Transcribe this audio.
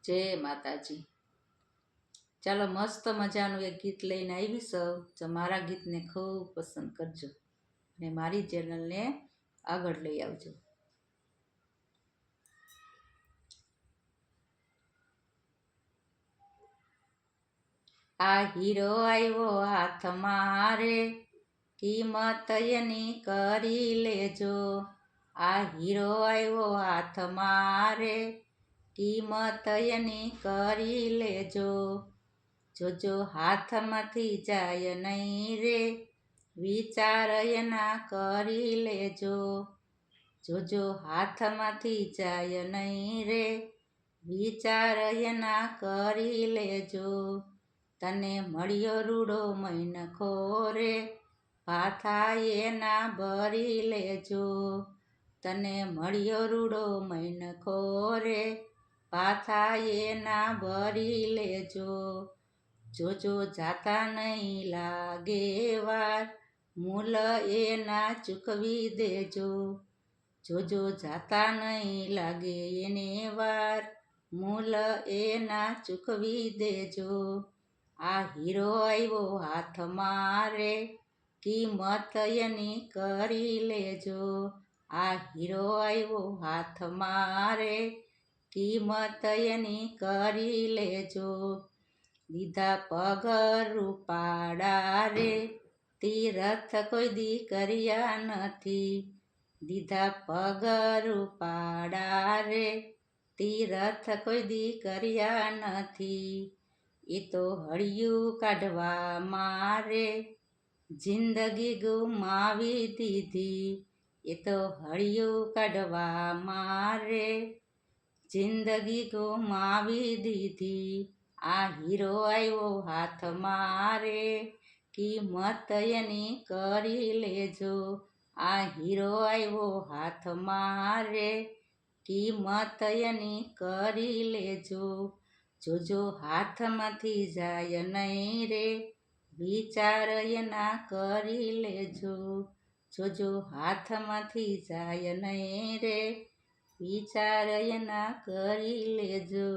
જય માતાજી। ચાલો મસ્ત મજાનું એક ગીત લઈને આવી સૌ, જો મારા ગીતને ખૂબ પસંદ કરજો અને મારી ચેનલને આગળ લઈ આવજો। આ હીરો આવ્યો હાથમાં રે, કિંમત એની કરી લેજો। આ હીરો આવ્યો હાથમાં રે, કિંમત એની કરી લેજો। જોજો હાથમાંથી જાય નહીં રે, વિચાર એના કરી લેજો। જોજો હાથમાંથી જાય નહીં રે, વિચાર એના કરી લેજો। તને મળ્યો રૂડો મૈનખો રે, પાથા એના ભરી લેજો। તને મળ્યો રૂડો મૈનખો રે, પાથા એના ભરી લેજો। જોજો જાતા નહીં લાગે વાર, મૂલ એના ચૂકવી દેજો। જોજો જાતા નહીં લાગે એને વાર, મૂલ એના ચૂકવી દેજો। આ હીરો આવ્યો હાથમાં રે, કિંમત એની કરી લેજો। આ હીરો આવ્યો હાથમાં રે, કિંમત એની કરી લેજો। દીધા પગર રૂપાડા રે, તીરથ કોઈ દી કર્યા નથી। દીધા પગર રૂપાડા રે, તીરથ કોઈ દી કર્યા નથી। એ તો હળિયું કાઢવા મારે, જિંદગી ગુમાવી દીધી। એ તો હળિયું કાઢવા મારે, જિંદગી ગુમાવી દીધી। આ હીરો આવ્યો હાથમાં રે, કિંમત એની કરી લેજો। આ હીરો આવ્યો હાથમાં રે, કિંમત એની કરી લેજો। જોજો હાથમાંથી જાય નહીં રે, વિચાર એના કરી લેજો। જોજો હાથમાંથી જાય નહીં રે, વિચાર એના કરી લેજો।